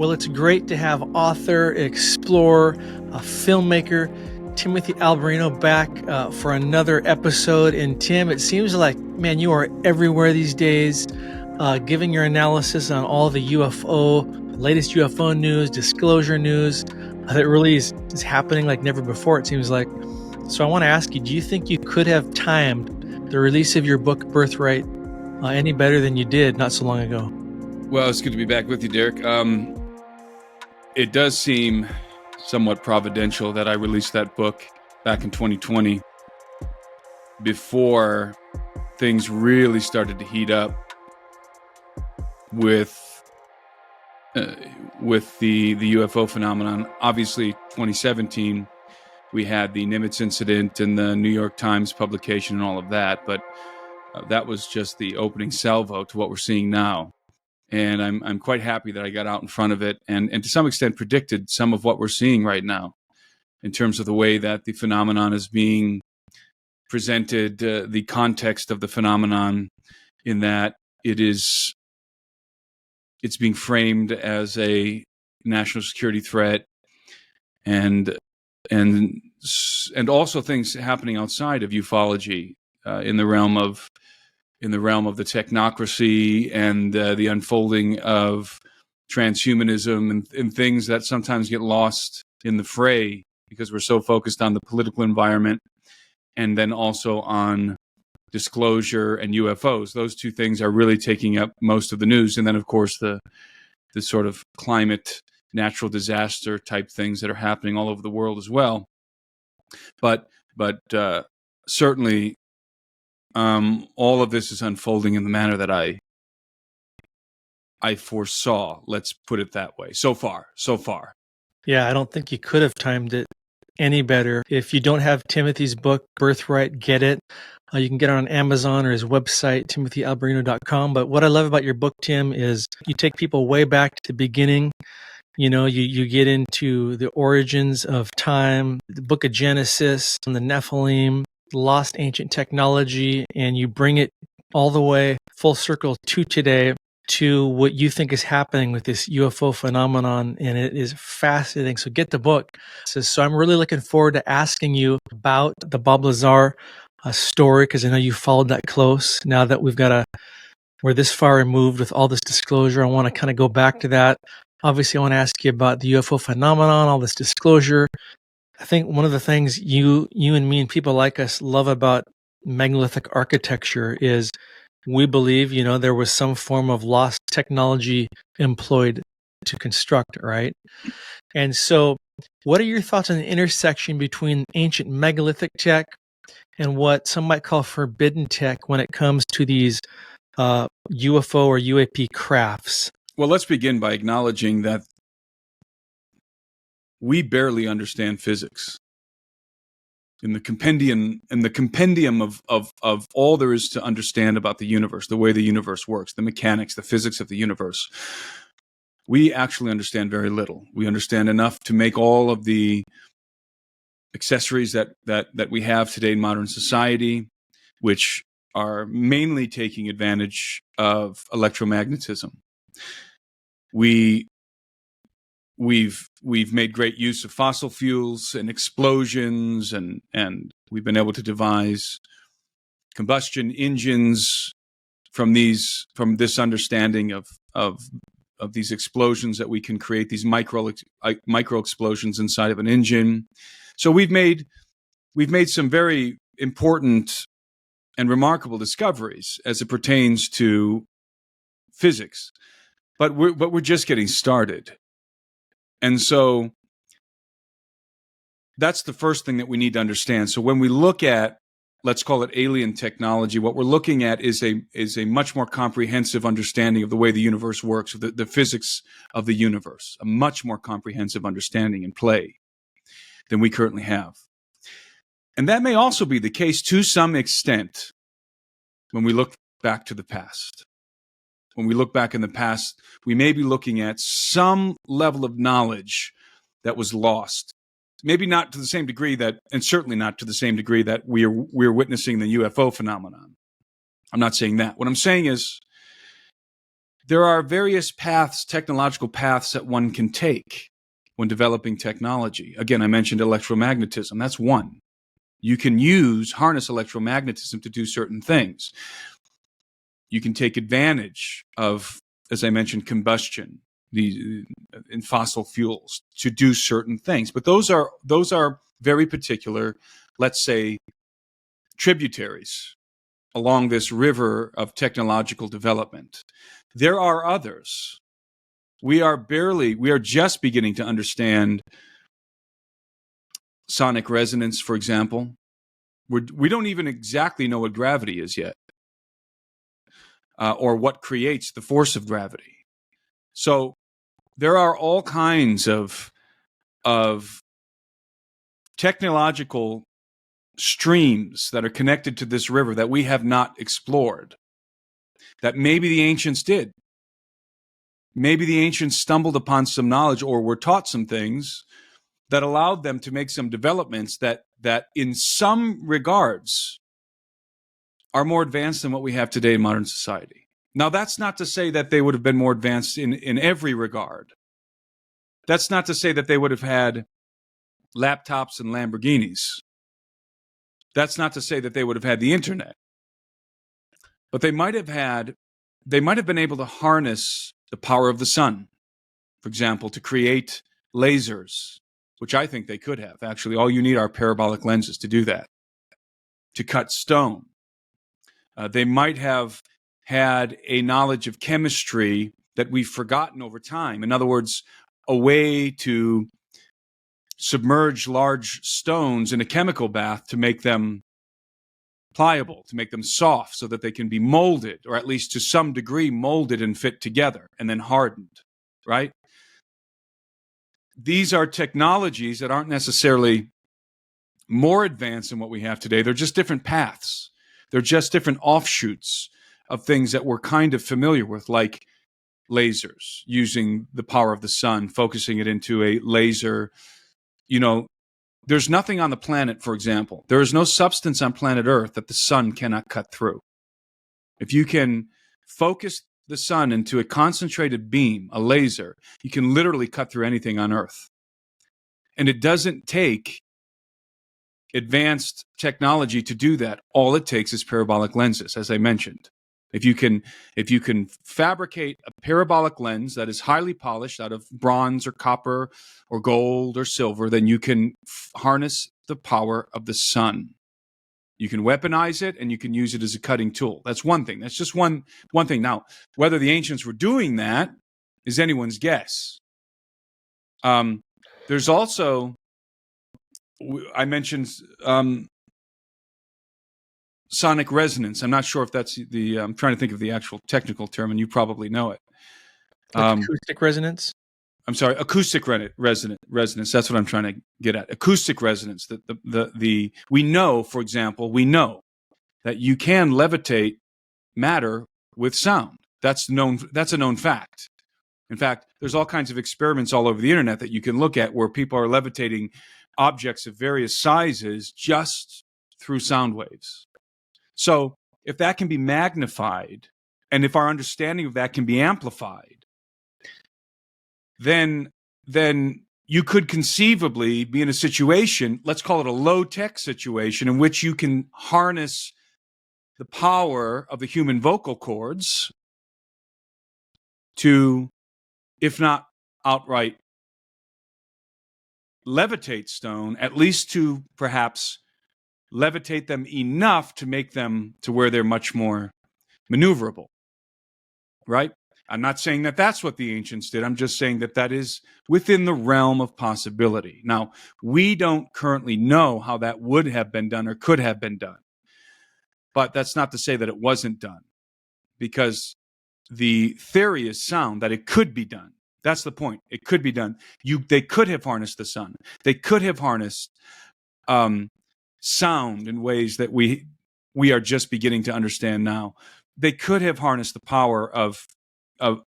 Well, it's great to have author, explorer, a filmmaker, Timothy Alberino back for another episode. And Tim, it seems like, man, you are everywhere these days, giving your analysis on all the latest UFO news, disclosure news that really is happening like never before, it seems like. So I want to ask you, do you think you could have timed the release of your book, Birthright, any better than you did not so long ago? Well, it's good to be back with you, Derek. It does seem somewhat providential that I released that book back in 2020 before things really started to heat up with the UFO phenomenon. Obviously, 2017, we had the Nimitz incident and the New York Times publication and all of that, but that was just the opening salvo to what we're seeing now. And I'm quite happy that I got out in front of it and to some extent predicted some of what we're seeing right now in terms of the way that the phenomenon is being presented, the context of the phenomenon, in that it's being framed as a national security threat, and also things happening outside of ufology in the realm of the technocracy and the unfolding of transhumanism and things that sometimes get lost in the fray because we're so focused on the political environment and then also on disclosure and UFOs. Those two things are really taking up most of the news. And then, of course, the sort of climate, natural disaster type things that are happening all over the world as well. But certainly, all of this is unfolding in the manner that I foresaw. Let's put it that way. So far. Yeah, I don't think you could have timed it any better. If you don't have Timothy's book, Birthright, get it. You can get it on Amazon or his website, timothyalberino.com. But what I love about your book, Tim, is you take people way back to the beginning. You know, you get into the origins of time, the book of Genesis, and the Nephilim, lost ancient technology, and you bring it all the way full circle to today, to what you think is happening with this UFO phenomenon, and it is fascinating. So get the book. So I'm really looking forward to asking you about the Bob Lazar story, because I know you followed that close. Now that we're this far removed with all this disclosure, I want to kind of go back to that. Obviously, I want to ask you about the UFO phenomenon, all this disclosure. I think one of the things you and me and people like us love about megalithic architecture is we believe, there was some form of lost technology employed to construct it, right? And so what are your thoughts on the intersection between ancient megalithic tech and what some might call forbidden tech when it comes to these UFO or UAP crafts? Well, let's begin by acknowledging that we barely understand physics. In the compendium of all there is to understand about the universe, the way the universe works, the mechanics, the physics of the universe, we actually understand very little. We understand enough to make all of the accessories that we have today in modern society, which are mainly taking advantage of electromagnetism. We've made great use of fossil fuels and explosions, and we've been able to devise combustion engines from this understanding of these explosions, that we can create these micro explosions inside of an engine. So we've made some very important and remarkable discoveries as it pertains to physics, but we're just getting started. And so that's the first thing that we need to understand. So when we look at, let's call it alien technology, what we're looking at is a much more comprehensive understanding of the way the universe works, of the physics of the universe, a much more comprehensive understanding and play than we currently have. And that may also be the case to some extent when we look back to the past. When we look back in the past, we may be looking at some level of knowledge that was lost. Maybe not to the same degree and certainly not to the same degree that we're witnessing the UFO phenomenon. I'm not saying that. What I'm saying is there are various paths, technological paths that one can take when developing technology. Again, I mentioned electromagnetism. That's one. You can harness electromagnetism to do certain things. You can take advantage of, as I mentioned, combustion in fossil fuels to do certain things. But those are very particular, let's say, tributaries along this river of technological development. There are others. We are just beginning to understand sonic resonance, for example. We don't even exactly know what gravity is yet, or what creates the force of gravity. So there are all kinds of technological streams that are connected to this river that we have not explored, that maybe the ancients did. Maybe the ancients stumbled upon some knowledge or were taught some things that allowed them to make some developments that in some regards are more advanced than what we have today in modern society. Now, that's not to say that they would have been more advanced in every regard. That's not to say that they would have had laptops and Lamborghinis. That's not to say that they would have had the internet. But they might have been able to harness the power of the sun, for example, to create lasers, which I think they could have. Actually, all you need are parabolic lenses to do that, to cut stone. They might have had a knowledge of chemistry that we've forgotten over time. In other words, a way to submerge large stones in a chemical bath to make them pliable, to make them soft so that they can be molded, or at least to some degree molded and fit together and then hardened, right? These are technologies that aren't necessarily more advanced than what we have today. They're just different paths. They're just different offshoots of things that we're kind of familiar with, like lasers, using the power of the sun, focusing it into a laser. There's nothing on the planet, for example. There is no substance on planet Earth that the sun cannot cut through. If you can focus the sun into a concentrated beam, a laser, you can literally cut through anything on Earth. And it doesn't take advanced technology to do that. All it takes is parabolic lenses, as I mentioned. If you can fabricate a parabolic lens that is highly polished out of bronze or copper or gold or silver, then you can harness the power of the sun. You can weaponize it, and you can use it as a cutting tool. That's one thing. That's just one thing. Now, whether the ancients were doing that is anyone's guess. There's also, I mentioned sonic resonance. I'm not sure if that's I'm trying to think of the actual technical term, and you probably know it. Acoustic resonance? I'm sorry, acoustic resonance. That's what I'm trying to get at. Acoustic resonance. We know, for example, that you can levitate matter with sound. That's a known fact. In fact, there's all kinds of experiments all over the internet that you can look at where people are levitating objects of various sizes just through sound waves. So if that can be magnified, and if our understanding of that can be amplified, then you could conceivably be in a situation, let's call it a low-tech situation, in which you can harness the power of the human vocal cords to, if not outright levitate stone, at least to perhaps levitate them enough to make them to where they're much more maneuverable, right? I'm not saying that that's what the ancients did. I'm just saying that is within the realm of possibility. Now, we don't currently know how that would have been done or could have been done. But that's not to say that it wasn't done, because the theory is sound that it could be done. That's the point. It could be done. They could have harnessed the sun. They could have harnessed sound in ways that we are just beginning to understand now. They could have harnessed the power of the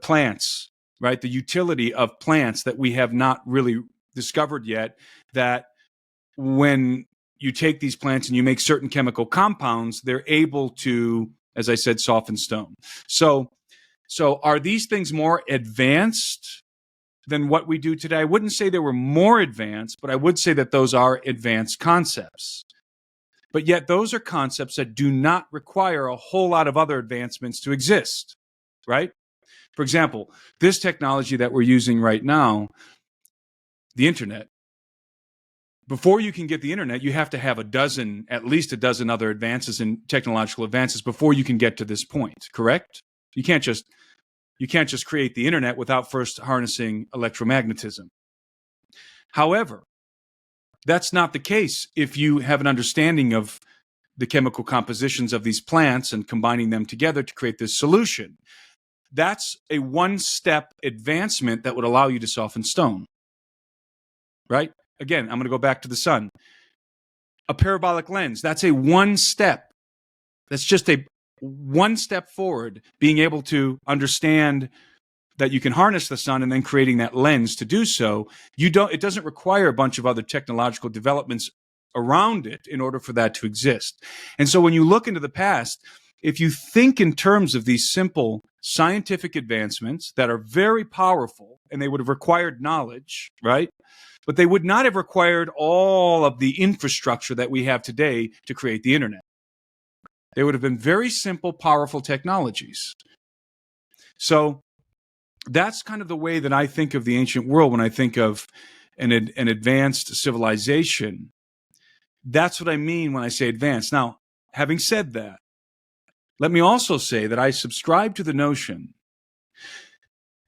plants, right? The utility of plants that we have not really discovered yet, that when you take these plants and you make certain chemical compounds, they're able to as I said, softened stone. So are these things more advanced than what we do today? I wouldn't say they were more advanced, but I would say that those are advanced concepts. But yet those are concepts that do not require a whole lot of other advancements to exist, right? For example, this technology that we're using right now, the internet, before you can get the internet, you have to have at least a dozen other advances in technological advances before you can get to this point, correct? You can't just create the internet without first harnessing electromagnetism. However, that's not the case if you have an understanding of the chemical compositions of these plants and combining them together to create this solution. That's a one-step advancement that would allow you to soften stone, right? Again, I'm going to go back to the sun. A parabolic lens, that's a one step. That's just a one step forward, being able to understand that you can harness the sun and then creating that lens to do so. It doesn't require a bunch of other technological developments around it in order for that to exist. And so when you look into the past, if you think in terms of these simple scientific advancements that are very powerful, and they would have required knowledge, right? But they would not have required all of the infrastructure that we have today to create the internet. They would have been very simple, powerful technologies. So that's kind of the way that I think of the ancient world when I think of an advanced civilization. That's what I mean when I say advanced. Now, having said that, let me also say that I subscribe to the notion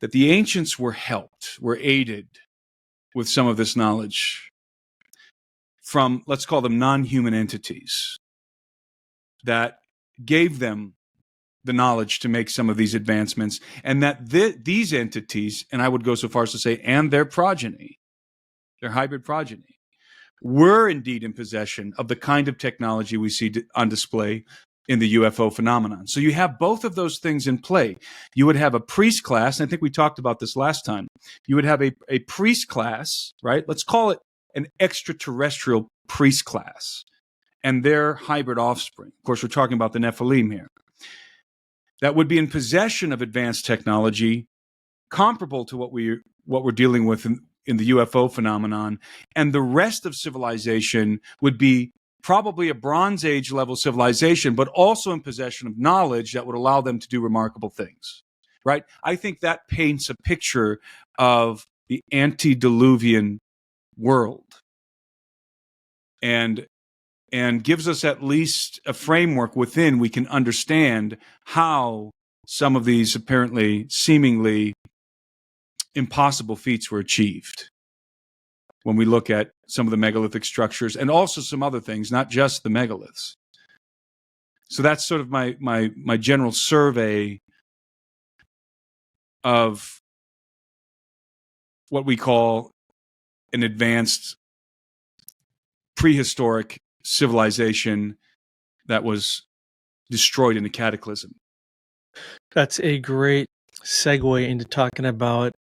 that the ancients were helped, were aided with some of this knowledge from, let's call them non-human entities that gave them the knowledge to make some of these advancements, and that these entities, and I would go so far as to say, and their progeny, their hybrid progeny, were indeed in possession of the kind of technology we see on display in the UFO phenomenon. So you have both of those things in play. You would have a priest class, and I think we talked about this last time. You would have a priest class, right? Let's call it an extraterrestrial priest class, and their hybrid offspring. Of course, we're talking about the Nephilim here. That would be in possession of advanced technology comparable to what we're dealing with in the UFO phenomenon, and the rest of civilization would be probably a Bronze Age level civilization, but also in possession of knowledge that would allow them to do remarkable things, right? I think that paints a picture of the antediluvian world and gives us at least a framework within we can understand how some of these apparently seemingly impossible feats were achieved. When we look at some of the megalithic structures and also some other things, not just the megaliths. So that's sort of my general survey of what we call an advanced prehistoric civilization that was destroyed in a cataclysm. That's a great segue into talking about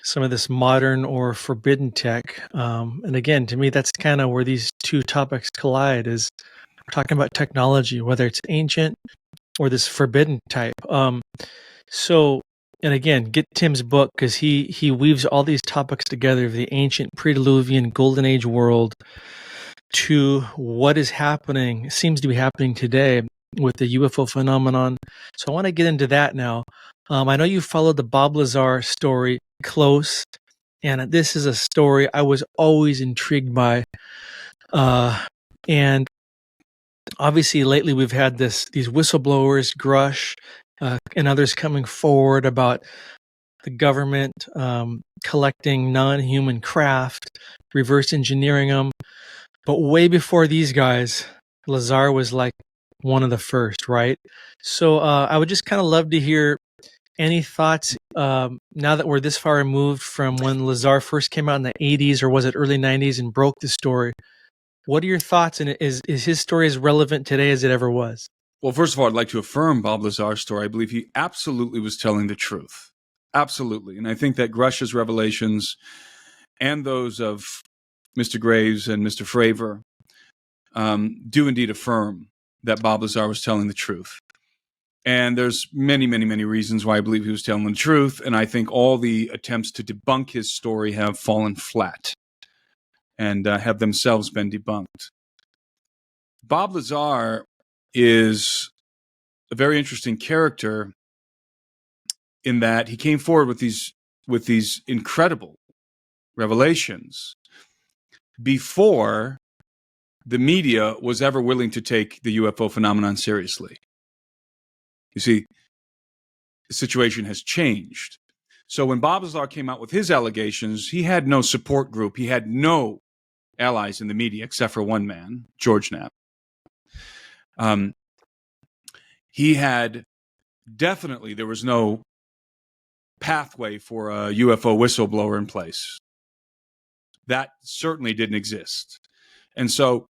some of this modern or forbidden tech. And again, to me, that's kind of where these two topics collide, is we're talking about technology, whether it's ancient or this forbidden type. So, and again, get Tim's book, because he weaves all these topics together of the ancient pre-Diluvian golden age world to what is happening, seems to be happening today with the UFO phenomenon. So I want to get into that now. I know you followed the Bob Lazar story close, and this is a story I was always intrigued by. And obviously lately we've had these whistleblowers, Grush, and others coming forward about the government collecting non-human craft, reverse engineering them. But way before these guys, Lazar was like one of the first, right? So I would just kind of love to hear any thoughts now that we're this far removed from when Lazar first came out in the 80s, or was it early 90s, and broke the story. What are your thoughts? And is his story as relevant today as it ever was? Well, first of all, I'd like to affirm Bob Lazar's story. I believe he absolutely was telling the truth. Absolutely. And I think that Grush's revelations and those of Mr. Graves and Mr. Fravor do indeed affirm that Bob Lazar was telling the truth. And there's many, many, many reasons why I believe he was telling the truth. And I think all the attempts to debunk his story have fallen flat and have themselves been debunked. Bob Lazar is a very interesting character in that he came forward with these incredible revelations before the media was ever willing to take the UFO phenomenon seriously. You see, the situation has changed. So when Bob Lazar came out with his allegations, he had no support group. He had no allies in the media except for one man, George Knapp. He had definitely, there was no pathway for a UFO whistleblower in place. That certainly didn't exist. And so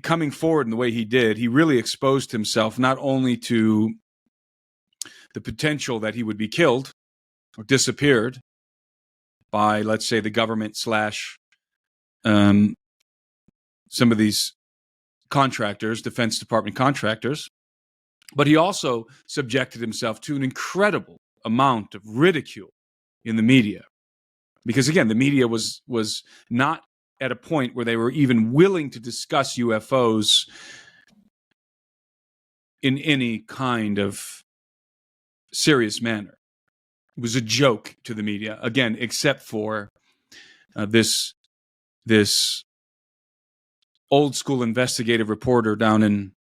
coming forward in the way he did, he really exposed himself not only to the potential that he would be killed or disappeared by, let's say, the government slash some of these contractors, Defense Department contractors, but he also subjected himself to an incredible amount of ridicule in the media. Because again, the media was not at a point where they were even willing to discuss UFOs in any kind of serious manner. It was a joke to the media, again, except for this old school investigative reporter down in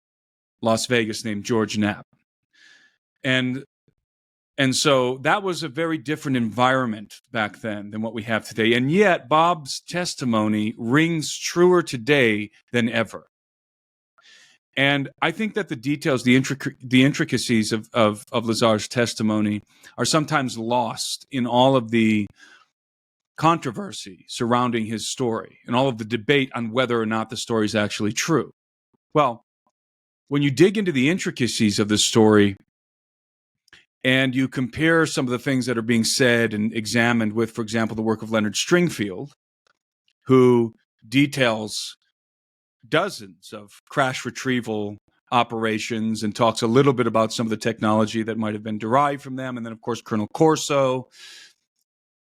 Las Vegas named George Knapp. And so that was a very different environment back then than what we have today. And yet Bob's testimony rings truer today than ever. And I think that the details, the intricacies of Lazar's testimony are sometimes lost in all of the controversy surrounding his story and all of the debate on whether or not the story is actually true. Well, when you dig into the intricacies of the story and you compare some of the things that are being said and examined with, for example, the work of Leonard Stringfield, who details dozens of crash retrieval operations and talks a little bit about some of the technology that might have been derived from them, and then, of course, Colonel Corso.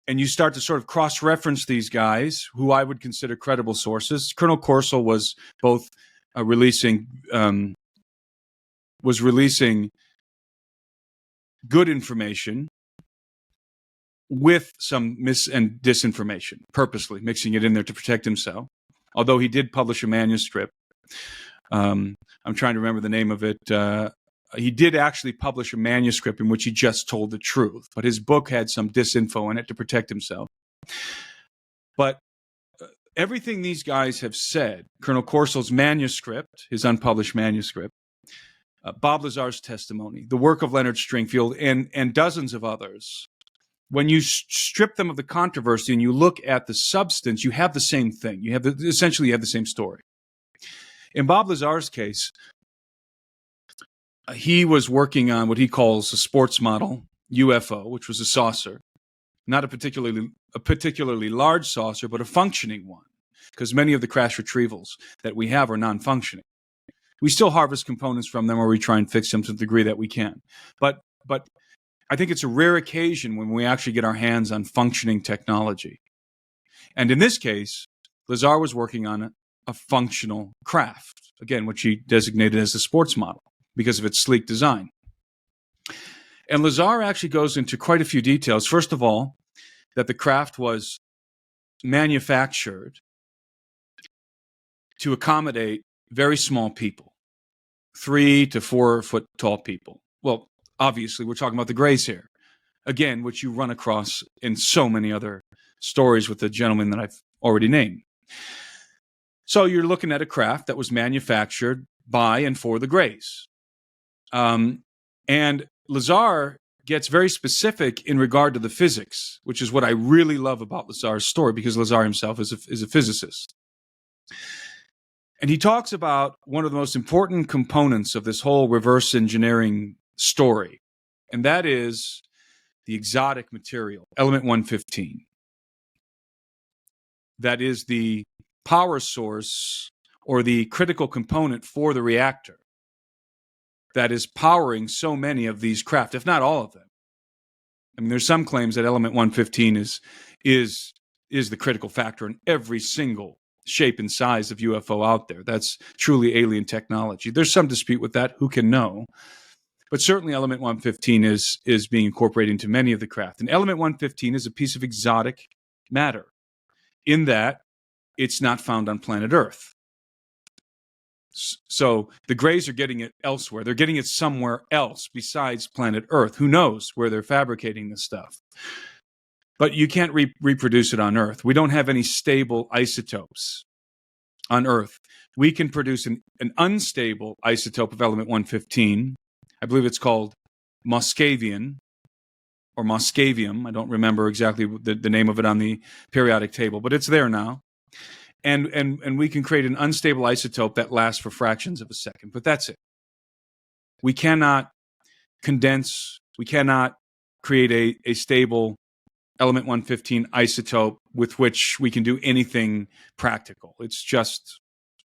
And you start to sort of cross-reference these guys, who I would consider credible sources. Colonel Corso was both releasing good information with some mis and disinformation, purposely mixing it in there to protect himself. Although he did publish a manuscript. I'm trying to remember the name of it. He did actually publish a manuscript in which he just told the truth, but his book had some disinfo in it to protect himself. But everything these guys have said, Colonel Corso's manuscript, his unpublished manuscript, Bob Lazar's testimony, the work of Leonard Stringfield, and dozens of others, when you strip them of the controversy and you look at the substance, you have the same thing. Essentially, you have the same story. In Bob Lazar's case, he was working on what he calls a sports model UFO, which was a saucer, not a particularly large saucer, but a functioning one, because many of the crash retrievals that we have are non-functioning. We still harvest components from them, or we try and fix them to the degree that we can. But I think it's a rare occasion when we actually get our hands on functioning technology. And in this case, Lazar was working on a functional craft, again, which he designated as a sports model because of its sleek design. And Lazar actually goes into quite a few details. First of all, that the craft was manufactured to accommodate very small people, 3 to 4 foot tall people. Well, obviously, we're talking about the Greys here, again, which you run across in so many other stories with the gentleman that I've already named. So you're looking at a craft that was manufactured by and for the Greys. And Lazar gets very specific in regard to the physics, which is what I really love about Lazar's story, because Lazar himself is a physicist. And he talks about one of the most important components of this whole reverse engineering story, and that is the exotic material, element 115. That is the power source or the critical component for the reactor that is powering so many of these craft, if not all of them. I mean, there's some claims that element 115 is the critical factor in every single shape and size of UFO out there. That's truly alien technology. There's some dispute with that. Who can know? But certainly element 115 is being incorporated into many of the craft. And element 115 is a piece of exotic matter in that it's not found on planet Earth. So the Greys are getting it elsewhere. They're getting it somewhere else besides planet Earth. Who knows where they're fabricating this stuff? But you can't reproduce it on Earth. We don't have any stable isotopes on Earth. We can produce an unstable isotope of element 115. I believe it's called Moscavian or Moscavium. I don't remember exactly the name of it on the periodic table, but it's there now. And we can create an unstable isotope that lasts for fractions of a second, but that's it. We cannot condense, we cannot create a stable element 115 isotope with which we can do anything practical. It's just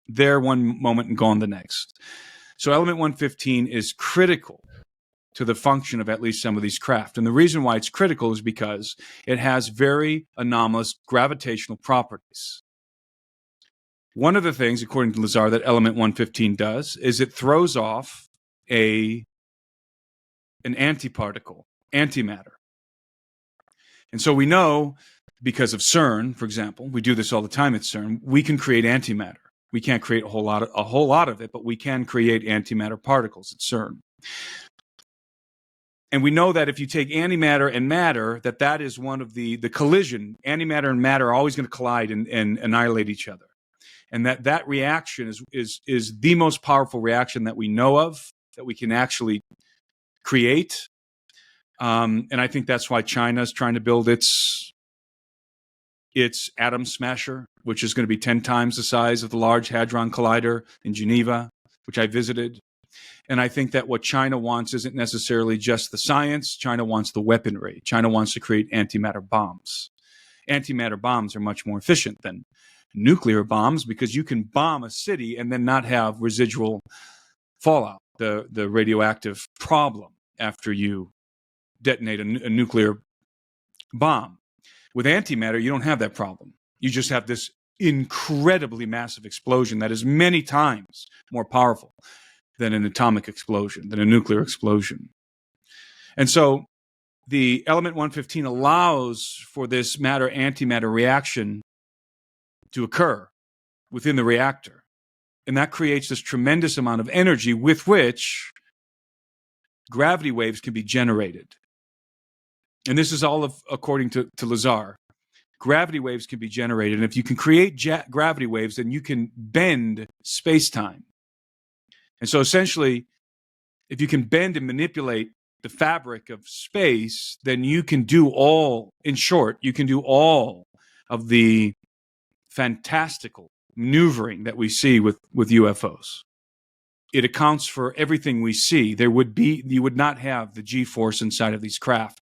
there one moment and gone the next. So element 115 is critical to the function of at least some of these craft. And the reason why it's critical is because it has very anomalous gravitational properties. One of the things, according to Lazar, that element 115 does is it throws off an antiparticle, antimatter. And so we know, because of CERN, for example, we do this all the time at CERN, we can create antimatter. We can't create a whole lot of it, but we can create antimatter particles at CERN. And we know that if you take antimatter and matter, that is one of the collision. Antimatter and matter are always going to collide and annihilate each other. And that reaction is the most powerful reaction that we know of, that we can actually create. And I think that's why China is trying to build its atom smasher, which is going to be 10 times the size of the Large Hadron Collider in Geneva, which I visited. And I think that what China wants isn't necessarily just the science. China wants the weaponry. China wants to create antimatter bombs. Antimatter bombs are much more efficient than nuclear bombs because you can bomb a city and then not have residual fallout, the radioactive problem after you detonate a nuclear bomb. With antimatter, you don't have that problem. You just have this incredibly massive explosion that is many times more powerful than an atomic explosion, than a nuclear explosion. And so the element 115 allows for this matter-antimatter reaction to occur within the reactor. And that creates this tremendous amount of energy with which gravity waves can be generated. And this is all according to Lazar. Gravity waves can be generated. And if you can create gravity waves, then you can bend space-time. And so essentially, if you can bend and manipulate the fabric of space, then you can do all, in short, you can do all of the fantastical maneuvering that we see with UFOs. It accounts for everything we see. You would not have the G-force inside of these craft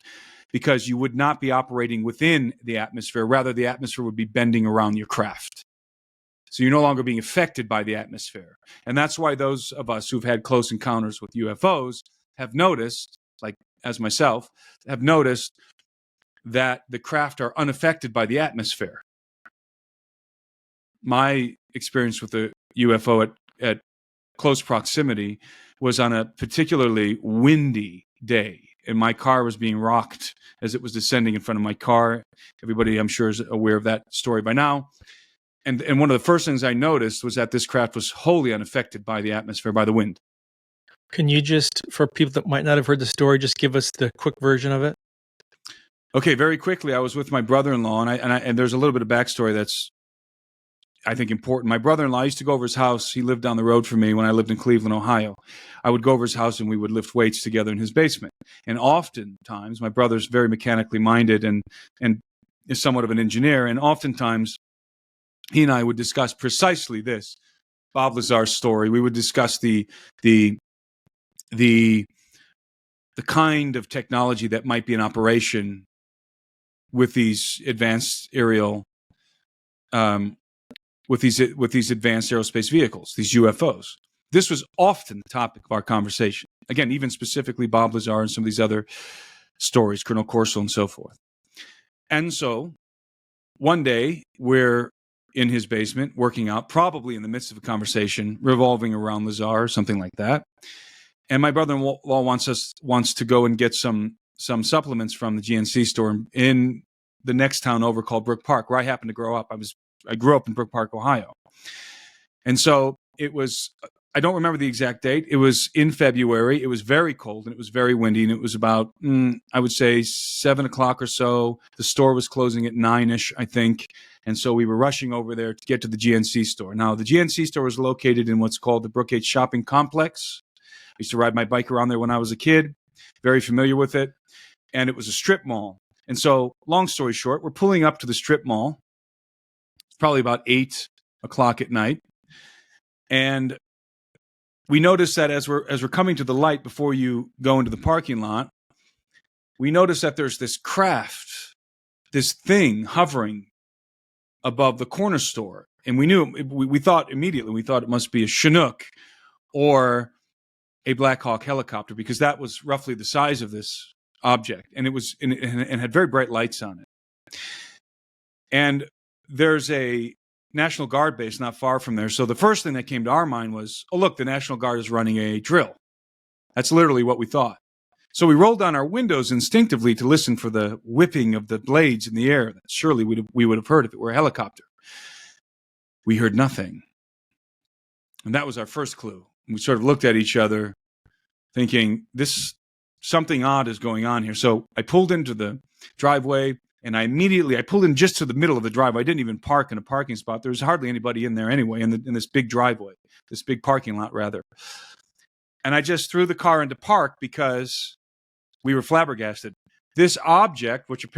because you would not be operating within the atmosphere. Rather, the atmosphere would be bending around your craft. So you're no longer being affected by the atmosphere. And that's why those of us who've had close encounters with UFOs have noticed, like as myself, have noticed that the craft are unaffected by the atmosphere. My experience with the UFO at close proximity was on a particularly windy day, and my car was being rocked as it was descending in front of my car. Everybody, I'm sure, is aware of that story by now. And one of the first things I noticed was that this craft was wholly unaffected by the atmosphere, by the wind. Can you just, for people that might not have heard the story, just give us the quick version of it? Okay, very quickly, I was with my brother-in-law, and there's a little bit of backstory that's, I think, important. My brother-in-law, I used to go over his house. He lived down the road from me when I lived in Cleveland, Ohio. I would go over his house and we would lift weights together in his basement. And oftentimes, my brother's very mechanically minded and is somewhat of an engineer. And oftentimes, he and I would discuss precisely this, Bob Lazar's story. We would discuss the kind of technology that might be in operation with these advanced aerial with these advanced aerospace vehicles, these UFOs. This was often the topic of our conversation. Again, even specifically Bob Lazar and some of these other stories, Colonel Corso and so forth. And so one day we're in his basement working out, probably in the midst of a conversation revolving around Lazar or something like that. And my brother-in-law wants to go and get some supplements from the GNC store in the next town over called Brook Park, where I happened to grow up. I grew up in Brook Park, Ohio. And so it was, I don't remember the exact date. It was in February. It was very cold and it was very windy. And it was about, I would say 7 o'clock or so. The store was closing at 9-ish, I think. And so we were rushing over there to get to the GNC store. Now, the GNC store was located in what's called the Brookgate Shopping Complex. I used to ride my bike around there when I was a kid, very familiar with it. And it was a strip mall. And so, long story short, we're pulling up to the strip mall. It's probably about 8 o'clock at night. And we notice that as we're coming to the light before you go into the parking lot, we notice that there's this craft, this thing hovering above the corner store. And we thought immediately, it must be a Chinook or a Black Hawk helicopter, because that was roughly the size of this object. And it had very bright lights on it. And there's a National Guard base not far from there. So the first thing that came to our mind was, oh, look, the National Guard is running a drill. That's literally what we thought. So we rolled down our windows instinctively to listen for the whipping of the blades in the air that surely we would have heard if it were a helicopter. We heard nothing. And that was our first clue. We sort of looked at each other thinking, something odd is going on here. So I pulled into the driveway. And I pulled in just to the middle of the driveway. I didn't even park in a parking spot. There was hardly anybody in there anyway, in this big driveway, this big parking lot, rather. And I just threw the car into park because we were flabbergasted. This object, which it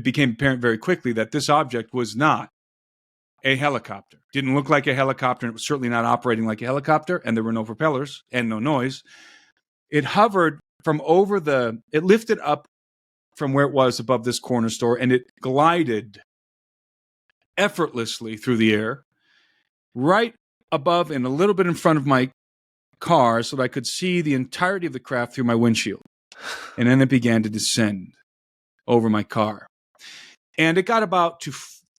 became apparent very quickly that this object was not a helicopter. Didn't look like a helicopter, and it was certainly not operating like a helicopter, and there were no propellers and no noise. It hovered it lifted up from where it was above this corner store, and it glided effortlessly through the air, right above and a little bit in front of my car so that I could see the entirety of the craft through my windshield. And then it began to descend over my car. And it got about to,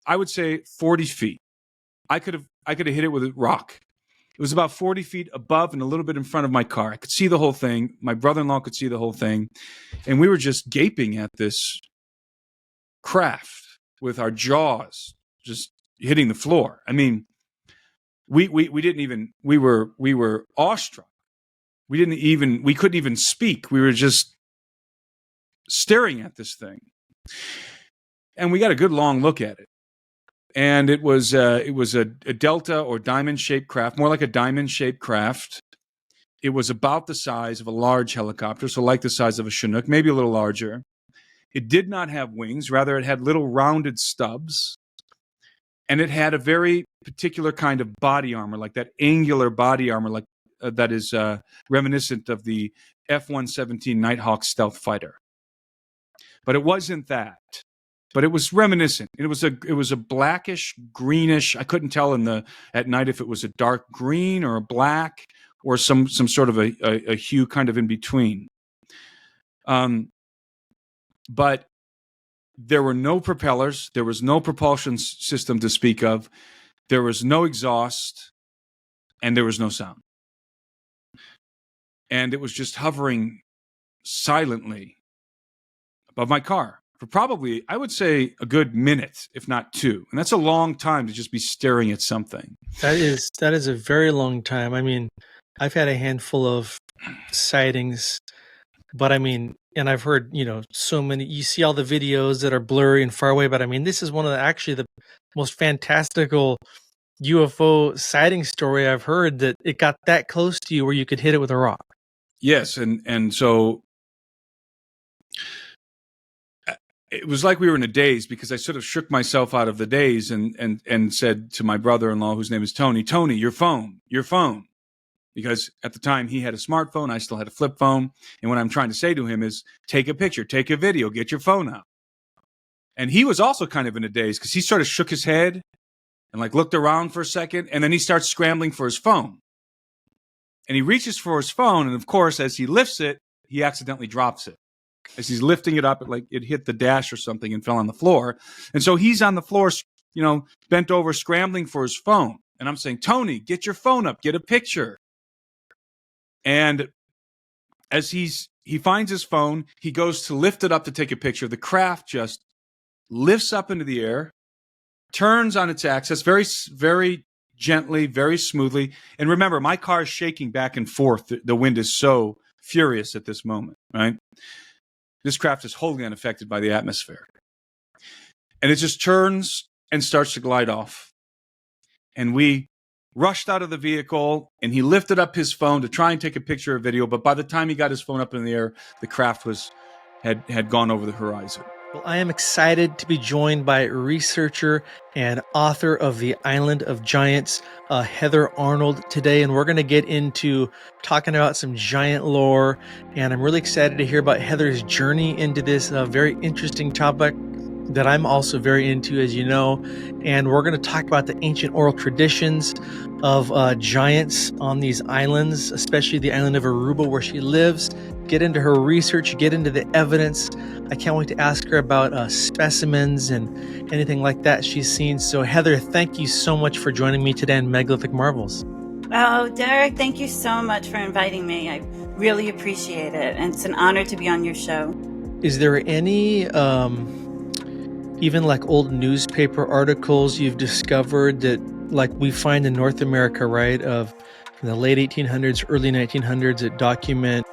I would say, 40 feet. I could have hit it with a rock. It was about 40 feet above and a little bit in front of my car. I could see the whole thing. My brother-in-law could see the whole thing. And we were just gaping at this craft with our jaws just hitting the floor. I mean, we were awestruck. We couldn't even speak. We were just staring at this thing. And we got a good long look at it. And it was a delta or diamond-shaped craft, more like a diamond-shaped craft. It was about the size of a large helicopter, so like the size of a Chinook, maybe a little larger. It did not have wings. Rather, it had little rounded stubs. And it had a very particular kind of body armor, like that angular body armor, that is reminiscent of the F-117 Nighthawk stealth fighter. But it wasn't that. But it was reminiscent. It was a blackish, greenish. I couldn't tell at night if it was a dark green or a black or some sort of a hue kind of in between. But there were no propellers. There was no propulsion system to speak of. There was no exhaust, and there was no sound. And it was just hovering silently above my car for probably, I would say, a good minute, if not two. And that's a long time to just be staring at something. That is a very long time. I mean, I've had a handful of sightings, but I mean, and I've heard, so many, you see all the videos that are blurry and far away, but I mean, this is one of the most fantastical UFO sighting story I've heard, that it got that close to you where you could hit it with a rock. Yes. And so it was like we were in a daze, because I sort of shook myself out of the daze and said to my brother-in-law, whose name is Tony, your phone. Because at the time he had a smartphone, I still had a flip phone. And what I'm trying to say to him is, take a picture, take a video, get your phone out. And he was also kind of in a daze because he sort of shook his head and like looked around for a second, and then he starts scrambling for his phone. And he reaches for his phone, and of course, as he lifts it, he accidentally drops it. As he's lifting it up, it hit the dash or something and fell on the floor. And so he's on the floor, bent over, scrambling for his phone. And I'm saying, Tony, get your phone up, get a picture. And as he finds his phone, he goes to lift it up to take a picture. The craft just lifts up into the air, turns on its axis very, very gently, very smoothly. And remember, my car is shaking back and forth. The wind is so furious at this moment, right? This craft is wholly unaffected by the atmosphere. And it just turns and starts to glide off. And we rushed out of the vehicle, and he lifted up his phone to try and take a picture or video. But by the time he got his phone up in the air, the craft had gone over the horizon. Well, I am excited to be joined by researcher and author of The Island of Giants, Heather Arnold, today. And we're going to get into talking about some giant lore. And I'm really excited to hear about Heather's journey into this very interesting topic that I'm also very into, as you know. And we're going to talk about the ancient oral traditions of giants on these islands, especially the island of Aruba where she lives. Get into her research, get into the evidence. I can't wait to ask her about specimens and anything like that she's seen. So Heather, thank you so much for joining me today on Megalithic Marvels. Oh, Derek, thank you so much for inviting me. I really appreciate it. And it's an honor to be on your show. Is there any, even like old newspaper articles you've discovered that like we find in North America, right, of the late 1800s, early 1900s that document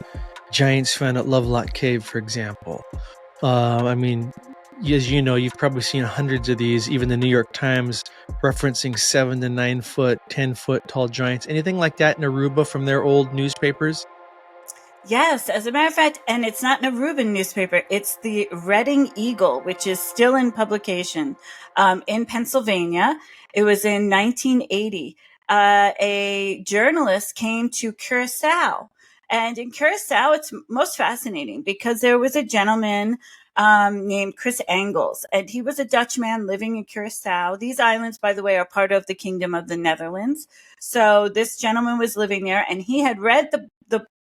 giants found at Lovelock Cave, for example? I mean, as you know, you've probably seen hundreds of these, even the New York Times referencing 7 to 9 foot, 10 foot tall giants. Anything like that in Aruba from their old newspapers? Yes, as a matter of fact, and it's not an Aruban newspaper, it's the Reading Eagle, which is still in publication in Pennsylvania. It was in 1980. A journalist came to Curacao. And in Curacao, it's most fascinating because there was a gentleman named Chris Angles, and he was a Dutchman living in Curacao. These islands, by the way, are part of the Kingdom of the Netherlands. So this gentleman was living there, and he had read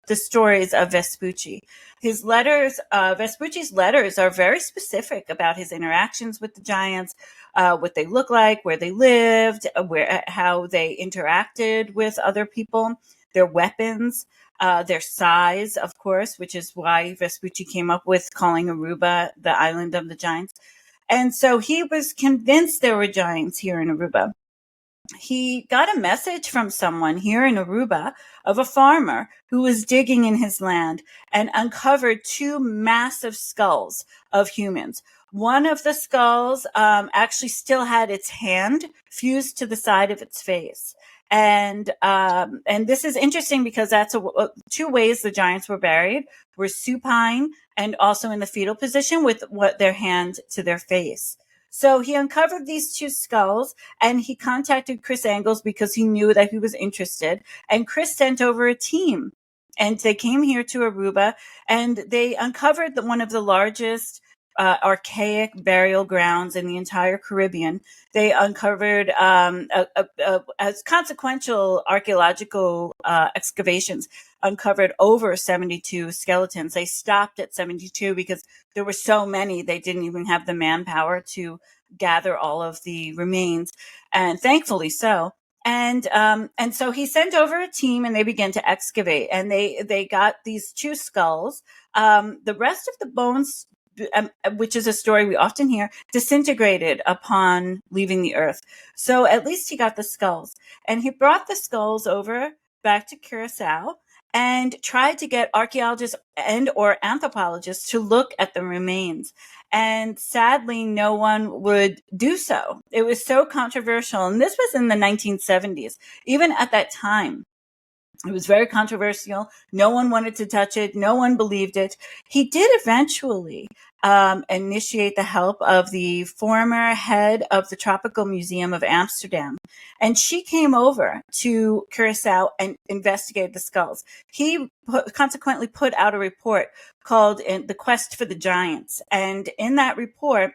the stories of Vespucci. His letters, Vespucci's letters are very specific about his interactions with the giants, what they look like, where they lived, how they interacted with other people, their weapons, their size, of course, which is why Vespucci came up with calling Aruba the Island of the Giants. And so he was convinced there were giants here in Aruba. He got a message from someone here in Aruba of a farmer who was digging in his land and uncovered 2 massive skulls of humans. One of the skulls actually still had its hand fused to the side of its face. And this is interesting because that's 2 ways the giants were buried, were supine and also in the fetal position with their hand to their face. So he uncovered these 2 skulls, and he contacted Chris Angles because he knew that he was interested. And Chris sent over a team, and they came here to Aruba, and they uncovered one of the largest archaic burial grounds in the entire Caribbean. They uncovered as consequential archaeological excavations, uncovered over 72 skeletons. They stopped at 72 because there were so many, they didn't even have the manpower to gather all of the remains, and thankfully so. And so he sent over a team, and they began to excavate, and they got these 2 skulls. The rest of the bones, which is a story we often hear, disintegrated upon leaving the earth. So at least he got the skulls, and he brought the skulls over back to Curacao and tried to get archaeologists and or anthropologists to look at the remains. And sadly, no one would do so. It was so controversial. And this was in the 1970s. Even at that time, it was very controversial. No one wanted to touch it. No one believed it. He did eventually initiate the help of the former head of the Tropical Museum of Amsterdam. And she came over to Curacao and investigated the skulls. He consequently put out a report called The Quest for the Giants. And in that report,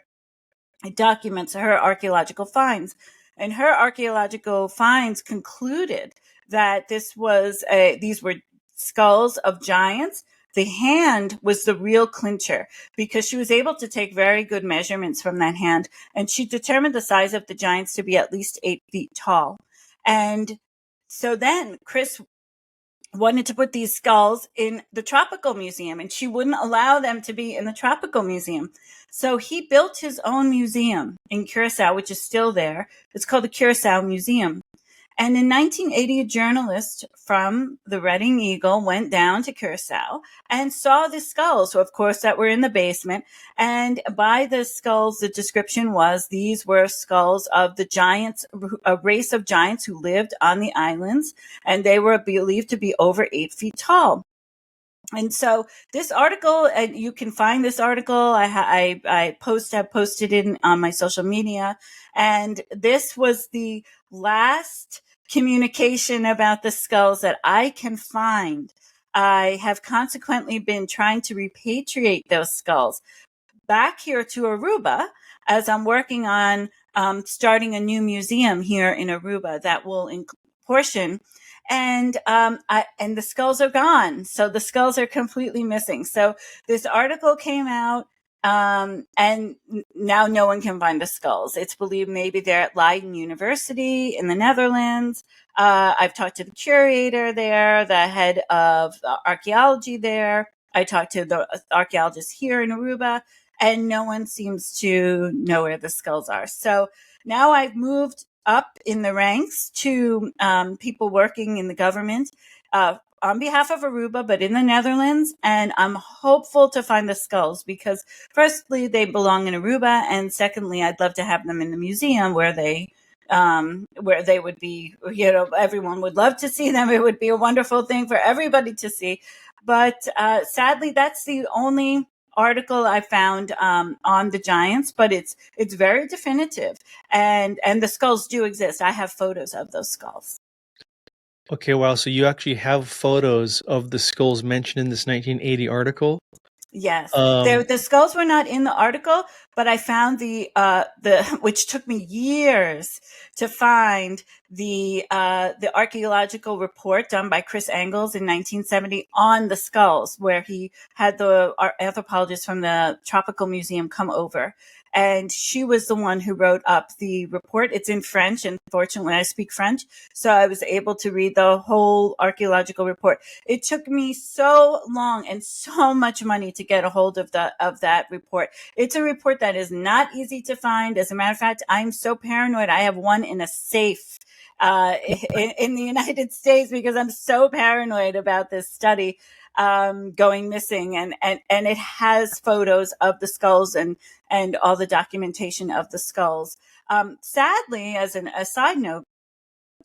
It documents her archaeological finds. And her archaeological finds concluded that these were skulls of giants. The hand was the real clincher because she was able to take very good measurements from that hand. And she determined the size of the giants to be at least 8 feet tall. And so then Chris wanted to put these skulls in the Tropical Museum, and she wouldn't allow them to be in the Tropical Museum. So he built his own museum in Curacao, which is still there. It's called the Curacao Museum. And in 1980, a journalist from the Reading Eagle went down to Curacao and saw the skulls, so of course, that were in the basement. And by the skulls, the description was these were skulls of the giants, a race of giants who lived on the islands, and they were believed to be over 8 feet tall. And so this article, and you can find this article. I posted it on my social media, and this was the last communication about the skulls that I can find. I have consequently been trying to repatriate those skulls back here to Aruba as I'm working on starting a new museum here in Aruba that will portion. And and the skulls are gone. So the skulls are completely missing. So this article came out, and now no one can find the skulls. It's believed maybe they're at Leiden University in the Netherlands. I've talked to the curator there, the head of archaeology there. I talked to the archaeologists here in Aruba, and no one seems to know where the skulls are. So now I've moved up in the ranks to people working in the government on behalf of Aruba, but in the Netherlands. And I'm hopeful to find the skulls because, firstly, they belong in Aruba, and secondly, I'd love to have them in the museum where they would be. Everyone would love to see them. It would be a wonderful thing for everybody to see. But sadly, that's the only article I found on the giants, but it's very definitive, and the skulls do exist. I have photos of those skulls. Okay, wow. So you actually have photos of the skulls mentioned in this 1980 article? Yes, the skulls were not in the article, but I found the which took me years to find the archaeological report done by Chris Engels in 1970 on the skulls, where he had the anthropologist from the Tropical Museum come over. And she was the one who wrote up the report. It's in French, and fortunately I speak French, so I was able to read the whole archaeological report. It took me so long and so much money to get a hold of that report. It's a report that is not easy to find. As a matter of fact, I'm so paranoid. I have one in a safe in the United States because I'm so paranoid about this study going missing, and it has photos of the skulls and all the documentation of the skulls. Sadly, as a side note,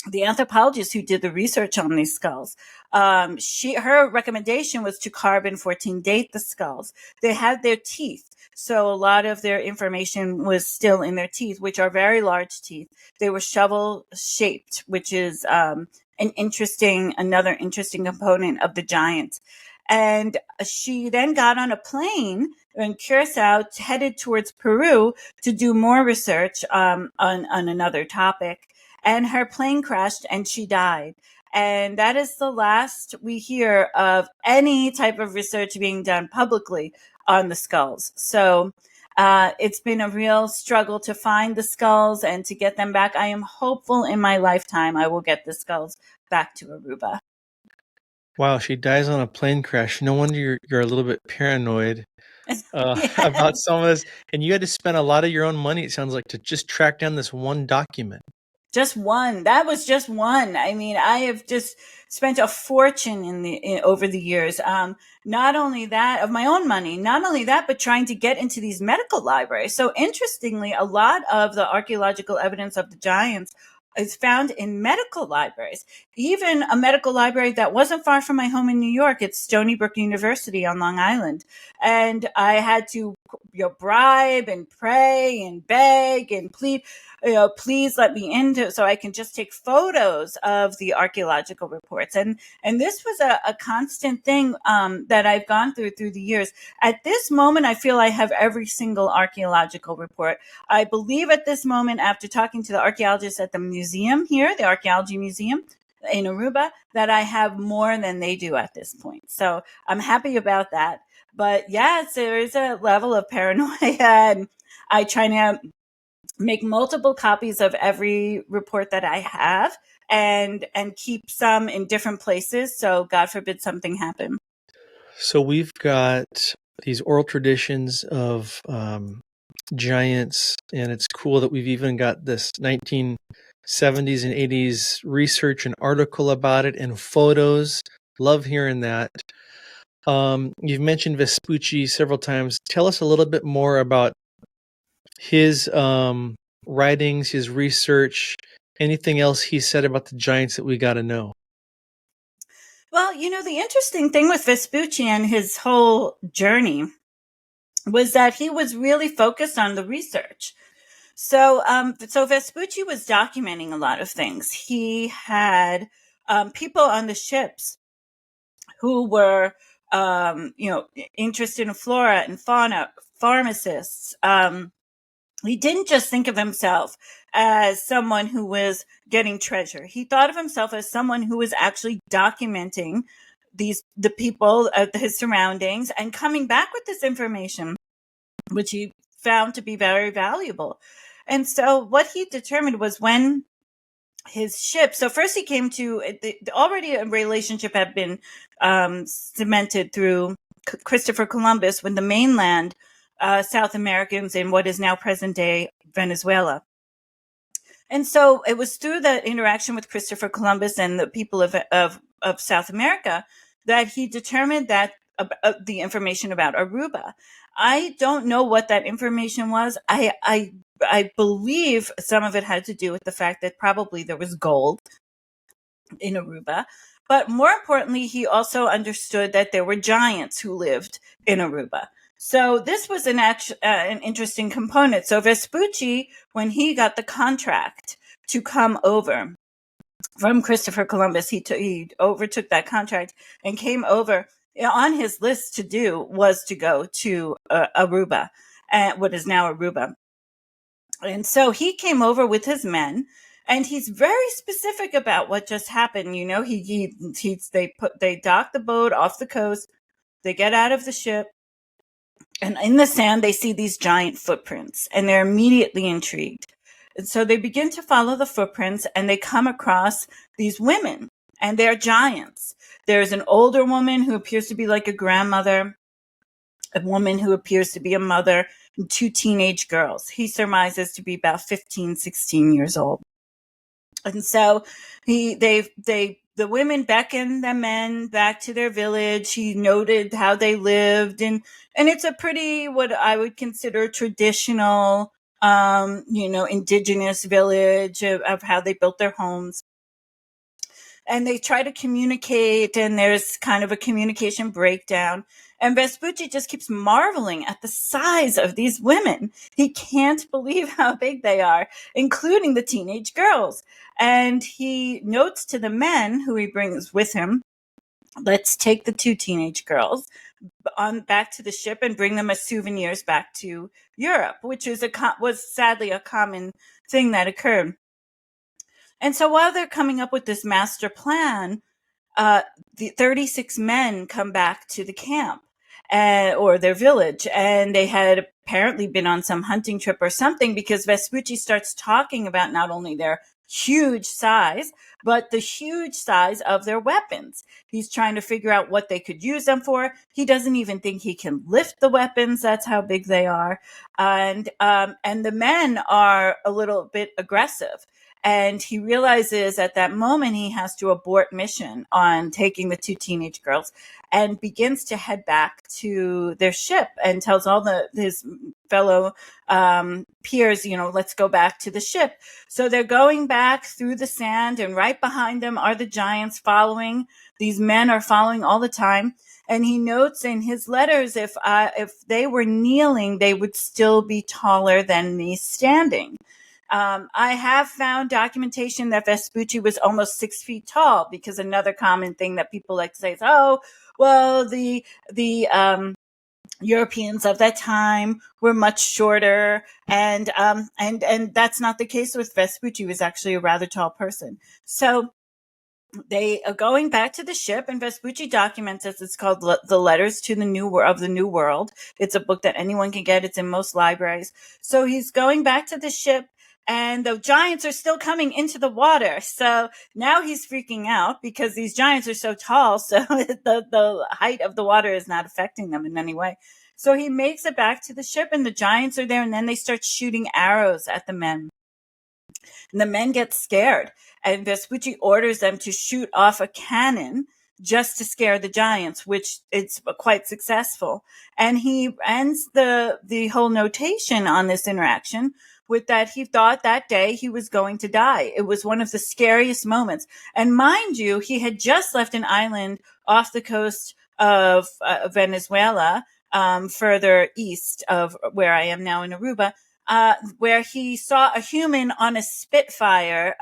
the anthropologist who did the research on these skulls, her recommendation was to carbon-14 date the skulls. They had their teeth, so a lot of their information was still in their teeth, which are very large teeth. They were shovel-shaped, which is another interesting component of the giants. And she then got on a plane in Curacao, headed towards Peru to do more research on another topic. And her plane crashed and she died. And that is the last we hear of any type of research being done publicly on the skulls. So it's been a real struggle to find the skulls and to get them back. I am hopeful in my lifetime I will get the skulls back to Aruba. Wow, she dies on a plane crash. No wonder you're a little bit paranoid about some of this. And you had to spend a lot of your own money, it sounds like, to just track down this one document. Just one. That was just one. I mean, I have just spent a fortune over the years. Not only that, of my own money, not only that, but trying to get into these medical libraries. So interestingly, a lot of the archaeological evidence of the giants is found in medical libraries. Even a medical library that wasn't far from my home in New York. It's Stony Brook University on Long Island. And I had to bribe and pray and beg and plead, please let me in so I can just take photos of the archaeological reports. And this was a constant thing that I've gone through the years. At this moment, I feel I have every single archaeological report. I believe at this moment, after talking to the archaeologists at the museum here, the Archaeology Museum in Aruba, that I have more than they do at this point. So I'm happy about that. But yes, there is a level of paranoia, and I try to make multiple copies of every report that I have and keep some in different places. So God forbid something happen. So we've got these oral traditions of giants, and it's cool that we've even got this 1970s and 80s research and article about it and photos. Love hearing that. You've mentioned Vespucci several times. Tell us a little bit more about his writings, his research, anything else he said about the giants that we got to know. Well, the interesting thing with Vespucci and his whole journey was that he was really focused on the research. So Vespucci was documenting a lot of things. He had people on the ships who were, interested in flora and fauna, pharmacists. He didn't just think of himself as someone who was getting treasure. He thought of himself as someone who was actually documenting the people, his surroundings, and coming back with this information, which he found to be very valuable. And so what he determined was when his ship, so first he came to, already a relationship had been cemented through Christopher Columbus with the mainland South Americans in what is now present day Venezuela. And so it was through that interaction with Christopher Columbus and the people of South America that he determined that the information about Aruba. I don't know what that information was. I believe some of it had to do with the fact that probably there was gold in Aruba. But more importantly, he also understood that there were giants who lived in Aruba. So this was an interesting component. So Vespucci, when he got the contract to come over from Christopher Columbus, he overtook that contract and came over. On his list to do was to go to Aruba, what is now Aruba. And so he came over with his men, and he's very specific about what just happened. They dock the boat off the coast, they get out of the ship, and in the sand they see these giant footprints, and they're immediately intrigued. And so they begin to follow the footprints, and they come across these women, and they're giants. There's an older woman who appears to be like a grandmother, a woman who appears to be a mother, and two teenage girls. He surmises to be about 15, 16 years old. And so the women beckon the men back to their village. He noted how they lived, and it's a pretty, what I would consider traditional, indigenous village of how they built their homes. And they try to communicate, and there's kind of a communication breakdown. And Vespucci just keeps marveling at the size of these women. He can't believe how big they are, including the teenage girls. And he notes to the men who he brings with him, let's take the two teenage girls on back to the ship and bring them as souvenirs back to Europe, which was sadly a common thing that occurred. And so while they're coming up with this master plan, the 36 men come back to the camp or their village, and they had apparently been on some hunting trip or something, because Vespucci starts talking about not only their huge size, but the huge size of their weapons. He's trying to figure out what they could use them for. He doesn't even think he can lift the weapons. That's how big they are. And the men are a little bit aggressive. And he realizes at that moment he has to abort mission on taking the two teenage girls, and begins to head back to their ship and tells all his fellow peers, let's go back to the ship. So they're going back through the sand, and right behind them are the giants following. These men are following all the time. And he notes in his letters, if they were kneeling, they would still be taller than me standing. I have found documentation that Vespucci was almost 6 feet tall, because another common thing that people like to say is, oh, well, the Europeans of that time were much shorter, and that's not the case with Vespucci. He was actually a rather tall person. So they are going back to the ship, and Vespucci documents this. It's called The Letters to the New World. It's a book that anyone can get. It's in most libraries. So he's going back to the ship, and the giants are still coming into the water. So now he's freaking out because these giants are so tall. So the height of the water is not affecting them in any way. So he makes it back to the ship, and the giants are there, and then they start shooting arrows at the men. And the men get scared, and Vespucci orders them to shoot off a cannon just to scare the giants, which it's quite successful. And he ends the whole notation on this interaction with that he thought that day he was going to die. It was one of the scariest moments. And mind you, he had just left an island off the coast of Venezuela, further east of where I am now in Aruba, where he saw a human on a Spitfire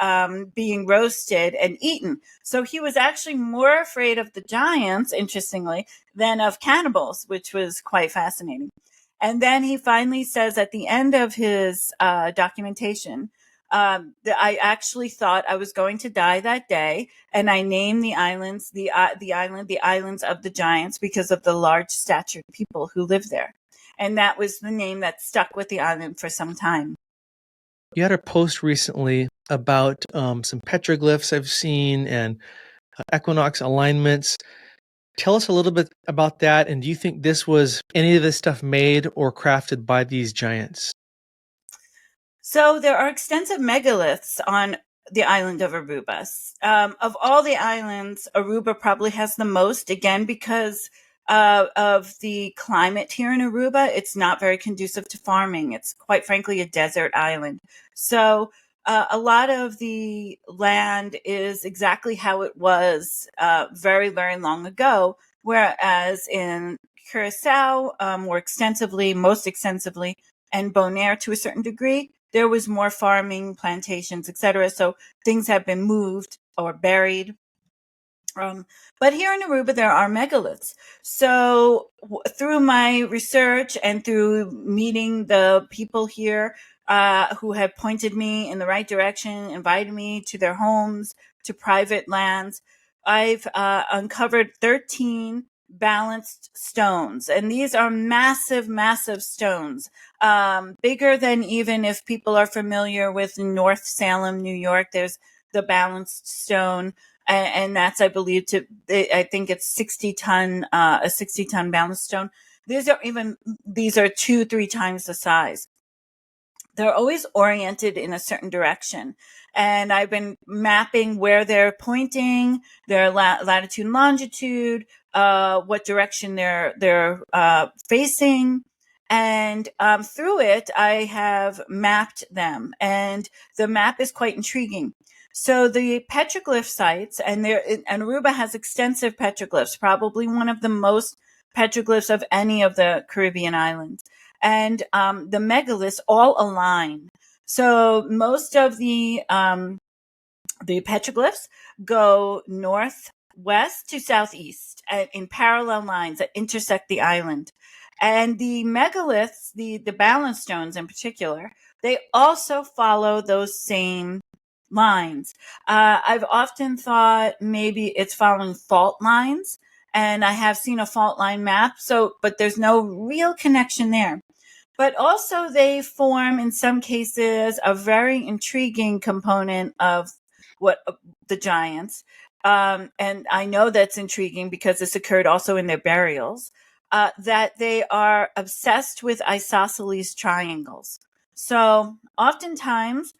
being roasted and eaten. So he was actually more afraid of the giants, interestingly, than of cannibals, which was quite fascinating. And then he finally says at the end of his documentation, that I actually thought I was going to die that day, and I named the islands the islands of the giants because of the large statured people who live there. And that was the name that stuck with the island for some time. You had a post recently about some petroglyphs I've seen and equinox alignments. Tell us a little bit about that. And do you think any of this stuff made or crafted by these giants? So there are extensive megaliths on the island of Aruba. Of all the islands, Aruba probably has the most, again, because of the climate here in Aruba. It's not very conducive to farming. It's quite frankly a desert island. So a lot of the land is exactly how it was very, very long ago, whereas in Curacao, most extensively, and Bonaire to a certain degree, there was more farming, plantations, etc. So things have been moved or buried. But here in Aruba, there are megaliths. So through my research and through meeting the people here who have pointed me in the right direction, invited me to their homes, to private lands, I've uncovered 13 balanced stones. And these are massive, massive stones, bigger than even if people are familiar with North Salem, New York. There's the balanced stone. And that's, I believe, I think it's 60-ton, a 60-ton balanced stone. These are 2-3 times the size. They're always oriented in a certain direction. And I've been mapping where they're pointing, their latitude and longitude, what direction they're facing. And through it, I have mapped them. And the map is quite intriguing. So the petroglyph sites, and Aruba has extensive petroglyphs, probably one of the most petroglyphs of any of the Caribbean islands. And the megaliths all align. So most of the petroglyphs go northwest to southeast in parallel lines that intersect the island. And the megaliths, the balance stones in particular, they also follow those same lines. I've often thought maybe it's following fault lines, and I have seen a fault line map. But there's no real connection there. But also they form, in some cases, a very intriguing component of what the giants. And I know that's intriguing because this occurred also in their burials, that they are obsessed with isosceles triangles. So oftentimes,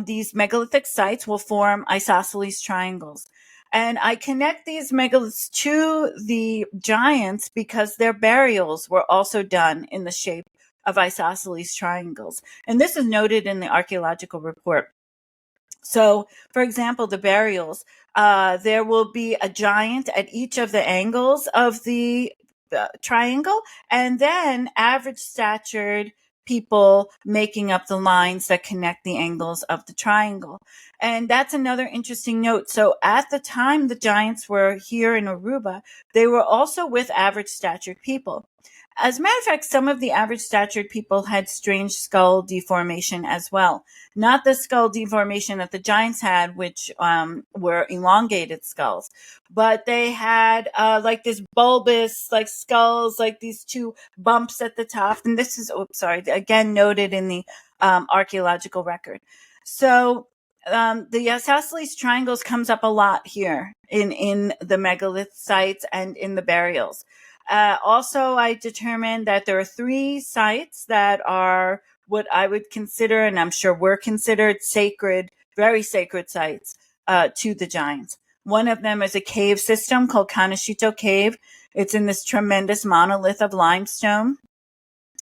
these megalithic sites will form isosceles triangles. And I connect these megaliths to the giants because their burials were also done in the shape of isosceles triangles. And this is noted in the archaeological report. So, for example, the burials, there will be a giant at each of the angles of the triangle, and then average statured people making up the lines that connect the angles of the triangle. And that's another interesting note. So at the time the giants were here in Aruba, they were also with average statured people. As a matter of fact, some of the average statured people had strange skull deformation as well. Not the skull deformation that the giants had, which were elongated skulls, but they had like this bulbous, like skulls, like these two bumps at the top. And this is, again noted in the archaeological record. So the isosceles triangles comes up a lot here in the megalith sites and in the burials. Also, I determined that there are 3 sites that are what I would consider, and I'm sure were considered sacred, very sacred sites to the giants. One of them is a cave system called Kaneshito Cave. It's in this tremendous monolith of limestone.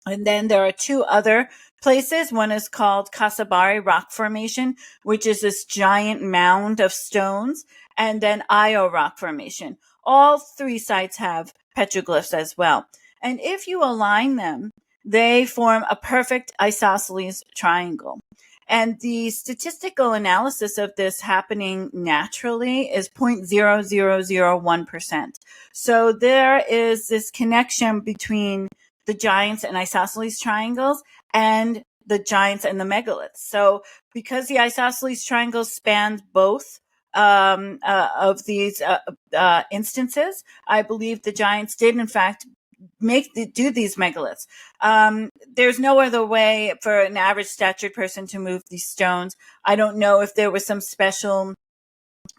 And then there are 2 other places. One is called Kasabari Rock Formation, which is this giant mound of stones, and then Io Rock Formation. All 3 sites have petroglyphs as well. And if you align them, they form a perfect isosceles triangle. And the statistical analysis of this happening naturally is 0.0001%. So there is this connection between the giants and isosceles triangles and the giants and the megaliths. So because the isosceles triangles span both of these instances, I believe the giants did in fact do these megaliths. There's no other way for an average statured person to move these stones. I don't know if there was some special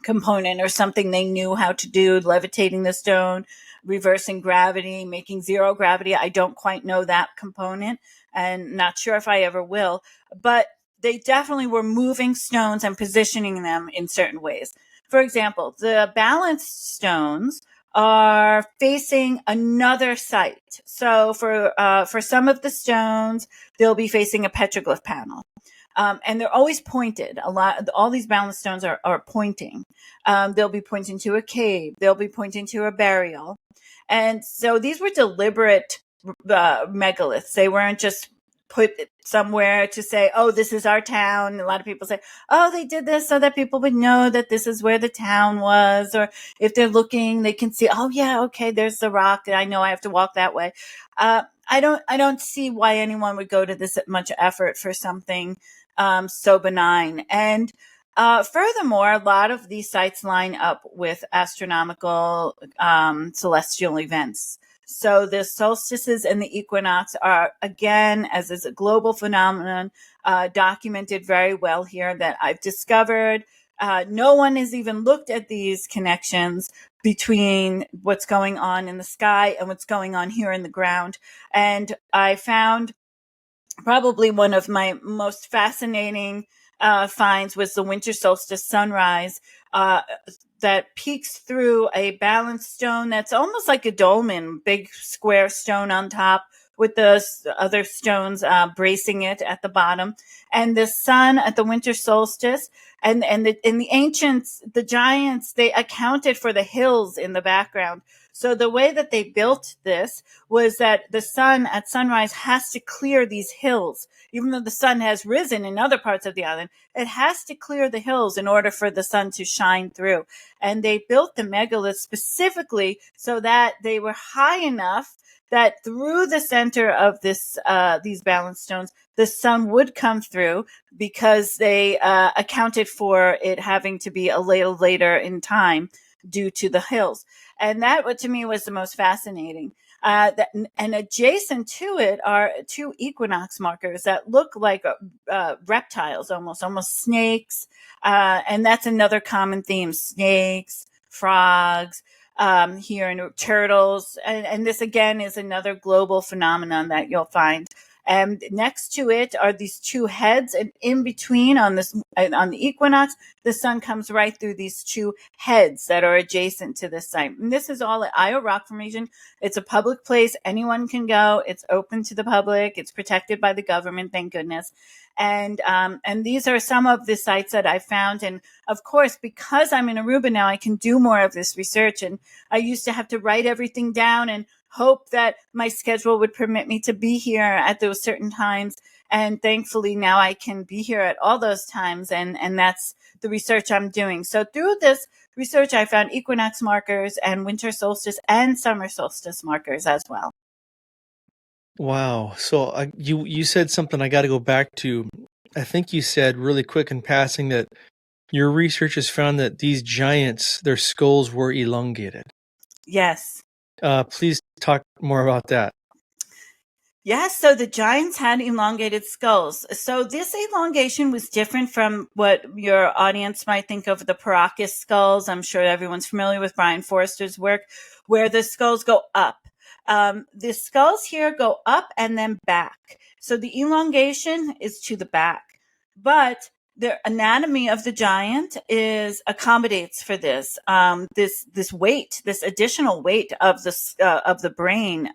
component or something they knew how to do, levitating the stone, reversing gravity, making zero gravity. I don't quite know that component and not sure if I ever will, but they definitely were moving stones and positioning them in certain ways. For example, the balanced stones are facing another site. So for some of the stones, they'll be facing a petroglyph panel. And they're always pointed. All these balanced stones are pointing. They'll be pointing to a cave. They'll be pointing to a burial. And so these were deliberate megaliths. They weren't just put somewhere to say, oh, this is our town. A lot of people say, oh, they did this so that people would know that this is where the town was. Or if they're looking, they can see, oh, yeah, okay, there's the rock. I know I have to walk that way. I don't see why anyone would go to this much effort for something so benign. And furthermore, a lot of these sites line up with astronomical celestial events. So the solstices and the equinox are, again, as is a global phenomenon, documented very well here that I've discovered. No one has even looked at these connections between what's going on in the sky and what's going on here in the ground. And I found probably one of my most fascinating finds was the winter solstice sunrise that peeks through a balanced stone that's almost like a dolmen, big square stone on top with the other stones bracing it at the bottom. And the sun at the winter solstice, and in the ancients, the giants, they accounted for the hills in the background. So the way that they built this was that the sun at sunrise has to clear these hills. Even though the sun has risen in other parts of the island, it has to clear the hills in order for the sun to shine through. And they built the megaliths specifically so that they were high enough that through the center of these balanced stones, the sun would come through, because they accounted for it having to be a little later in time due to the hills. And that, what to me was the most fascinating. And adjacent to it are 2 equinox markers that look like reptiles, almost snakes. And that's another common theme: snakes, frogs, here in turtles. And this again is another global phenomenon that you'll find. And next to it are these two heads, and in between on the equinox, the sun comes right through these two heads that are adjacent to this site. And this is all at Io Rock Formation. It's a public place. Anyone can go. It's open to the public. It's protected by the government, thank goodness. And these are some of the sites that I found. And of course, because I'm in Aruba now, I can do more of this research. And I used to have to write everything down and hope that my schedule would permit me to be here at those certain times. And thankfully now I can be here at all those times. And that's the research I'm doing. So through this research, I found equinox markers and winter solstice and summer solstice markers as well. Wow. So you said something I got to go back to. I think you said really quick in passing that your research has found that these giants, their skulls were elongated. Yes. Please talk more about that. Yes, so the giants had elongated skulls. So this elongation was different from what your audience might think of the Paracas skulls. I'm sure everyone's familiar with Brian Forrester's work, where the skulls go up. The skulls here go up and then back. So the elongation is to the back. But the anatomy of the giant accommodates for this. This weight, this additional weight of the brain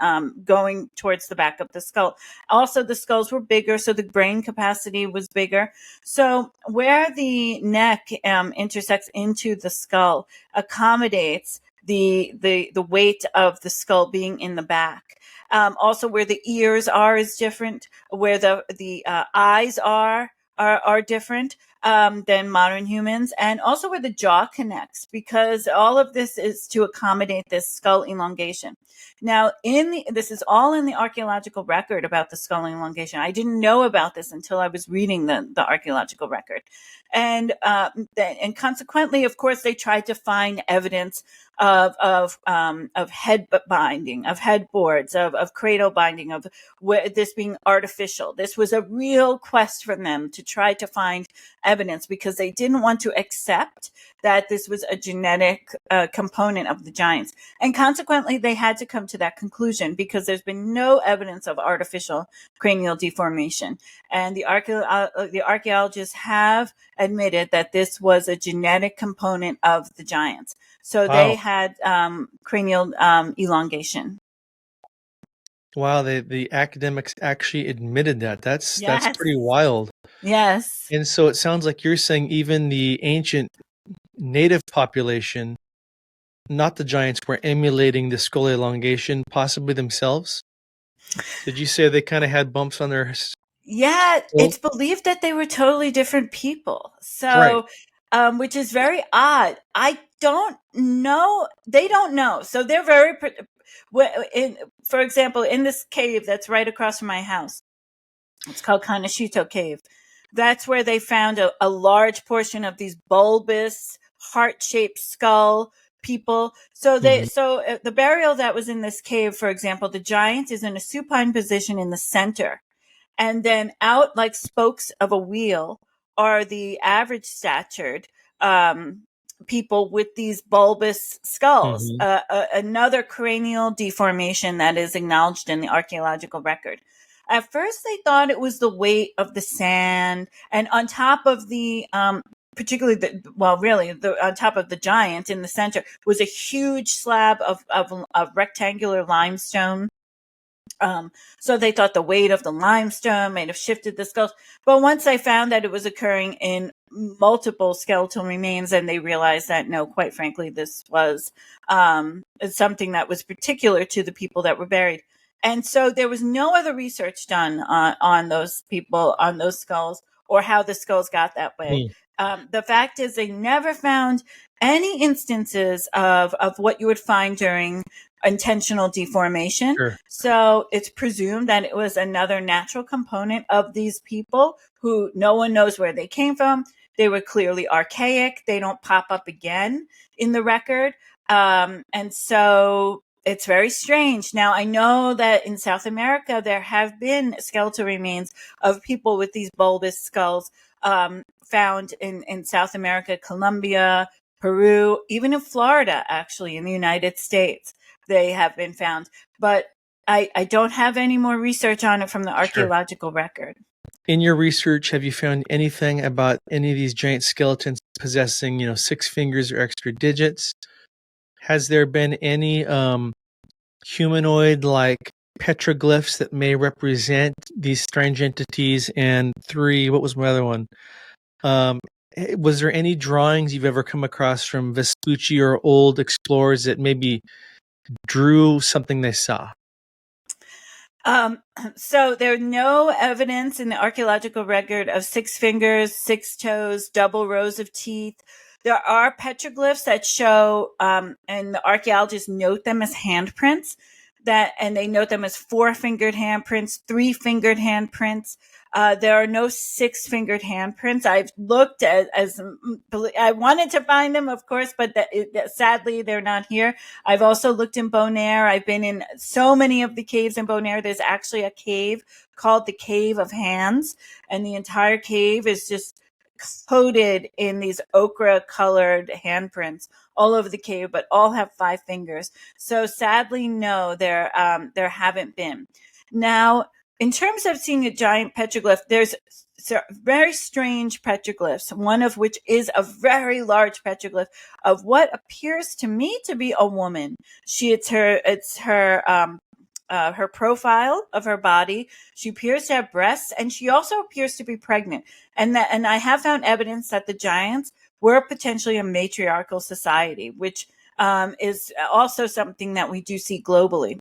going towards the back of the skull. Also, the skulls were bigger, so the brain capacity was bigger. So where the neck intersects into the skull accommodates the weight of the skull being in the back. Also, where the ears are is different. Where the eyes are different than modern humans, and also where the jaw connects, because all of this is to accommodate this skull elongation. Now, this is all in the archaeological record about the skull elongation. I didn't know about this until I was reading the archaeological record, and consequently, of course, they tried to find evidence of head binding, of headboards, of cradle binding, of this being artificial. This was a real quest for them to try to find evidence, because they didn't want to accept that this was a genetic component of the giants. And consequently, they had to come to that conclusion, because there's been no evidence of artificial cranial deformation. And the archaeologists have admitted that this was a genetic component of the giants. So Wow. they had cranial elongation. Wow, the academics actually admitted that. That's Yes. pretty wild. Yes. And so it sounds like you're saying even the ancient native population, not the giants, were emulating the skull elongation, possibly themselves. Did you say they kind of had bumps on their? Yeah, Well- it's believed that they were totally different people. So, which is very odd. I don't know. They don't know. So they're very, for example, in this cave that's right across from my house, it's called Kanashito Cave. That's where they found a large portion of these bulbous, heart-shaped skull people. So the burial that was in this cave, for example, the giant is in a supine position in the center. And then out like spokes of a wheel are the average statured people with these bulbous skulls, another cranial deformation that is acknowledged in the archaeological record. At first, they thought it was the weight of the sand, and on top of the particularly on top of the giant in the center was a huge slab of rectangular limestone. So they thought the weight of the limestone may have shifted the skulls. But once they found that it was occurring in multiple skeletal remains, and they realized that, no, quite frankly, this was something that was particular to the people that were buried. And so there was no other research done on those people, on those skulls, or how the skulls got that way. The fact is, they never found any instances of what you would find during intentional deformation. Sure. So it's presumed that it was another natural component of these people who no one knows where they came from. They were clearly archaic. They don't pop up again in the record. And so it's very strange. Now, I know that in South America, there have been skeletal remains of people with these bulbous skulls found in South America, Colombia, Peru, even in Florida, actually, in the United States. They have been found. But I don't have any more research on it from the Sure. archaeological record. In your research, have you found anything about any of these giant skeletons possessing, 6 fingers or extra digits? Has there been any humanoid-like petroglyphs that may represent these strange entities? And 3, what was my other one? Was there any drawings you've ever come across from Vespucci or old explorers that maybe drew something they saw? So there's no evidence in the archaeological record of 6 fingers, 6 toes, double rows of teeth. There are petroglyphs that show, and the archaeologists note them as handprints, and they note them as 4-fingered handprints, 3-fingered handprints. There are no 6-fingered handprints. I've looked I wanted to find them, of course, but sadly they're not here. I've also looked in Bonaire. I've been in so many of the caves in Bonaire. There's actually a cave called the Cave of Hands, and the entire cave is just coated in these ochre colored handprints all over the cave, but all have 5 fingers. So sadly, no, there haven't been. Now, in terms of seeing a giant petroglyph, there's very strange petroglyphs, one of which is a very large petroglyph of what appears to me to be a woman. It's her profile of her body. She appears to have breasts, and she also appears to be pregnant. And I have found evidence that the giants were potentially a matriarchal society, which is also something that we do see globally.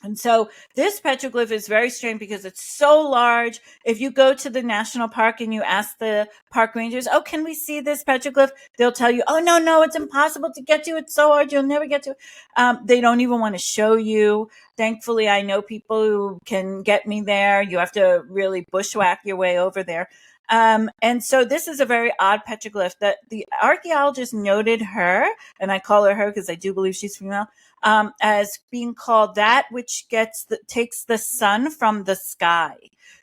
And so this petroglyph is very strange because it's so large. If you go to the national park and you ask the park rangers, "Oh, can we see this petroglyph?" They'll tell you, "Oh, no, it's impossible to get to. It's so hard. You'll never get to it." They don't even want to show you. Thankfully, I know people who can get me there. You have to really bushwhack your way over there. And so this is a very odd petroglyph that the archaeologists noted her, and I call her because I do believe she's female, as being called that which takes the sun from the sky.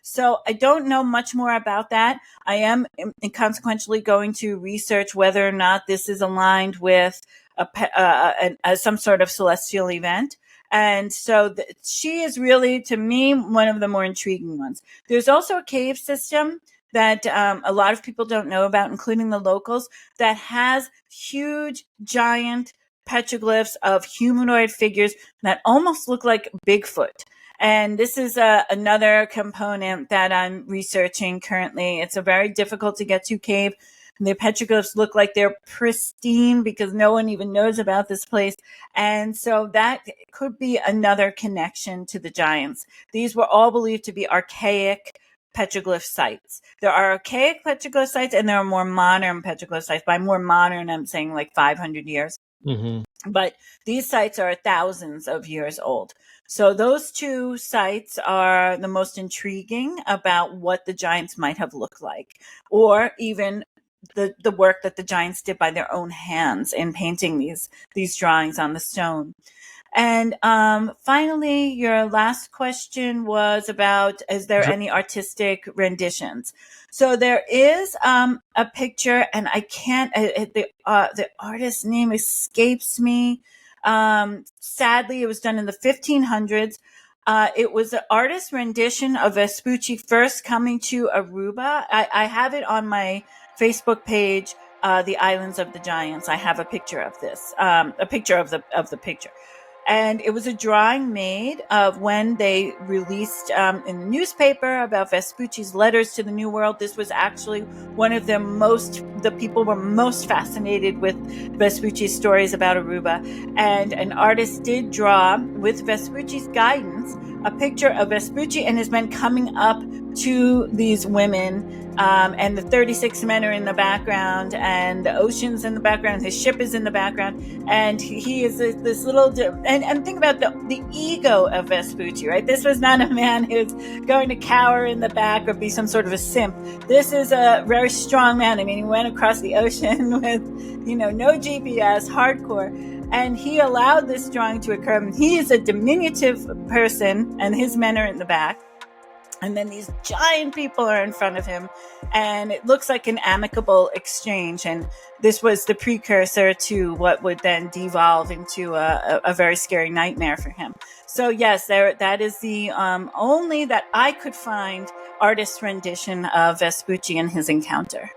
So I don't know much more about that. I am consequentially going to research whether or not this is aligned with some sort of celestial event. And so she is really, to me, one of the more intriguing ones. There's also a cave system that a lot of people don't know about, including the locals, that has huge, giant petroglyphs of humanoid figures that almost look like Bigfoot. And this is another component that I'm researching currently. It's a very difficult to get to cave. The petroglyphs look like they're pristine because no one even knows about this place. And so that could be another connection to the giants. These were all believed to be archaic petroglyph sites. There are archaic petroglyph sites and there are more modern petroglyph sites. By more modern, I'm saying like 500 years. Mm-hmm. But these sites are thousands of years old. So those 2 sites are the most intriguing about what the giants might have looked like, or even the work that the giants did by their own hands in painting these drawings on the stone. And finally, your last question was about, is there any artistic renditions? So there is a picture, and I can't, the artist's name escapes me. Sadly, it was done in the 1500s. It was an artist's rendition of Vespucci first coming to Aruba. I have it on my Facebook page, The Islands of the Giants. I have a picture of this, a picture of the picture. And it was a drawing made of when they released in the newspaper about Vespucci's letters to the New World. This was actually one of the people were most fascinated with Vespucci's stories about Aruba. And an artist did draw, with Vespucci's guidance, a picture of Vespucci and his men coming up to these women. And the 36 men are in the background, and the ocean's in the background. His ship is in the background, and he is this little. And think about the ego of Vespucci, right? This was not a man who's going to cower in the back or be some sort of a simp. This is a very strong man. I mean, he went across the ocean with, no GPS, hardcore. And he allowed this drawing to occur. He is a diminutive person, and his men are in the back. And then these giant people are in front of him, and it looks like an amicable exchange. And this was the precursor to what would then devolve into a very scary nightmare for him. So yes, that is the only that I could find artist rendition of Vespucci and his encounter.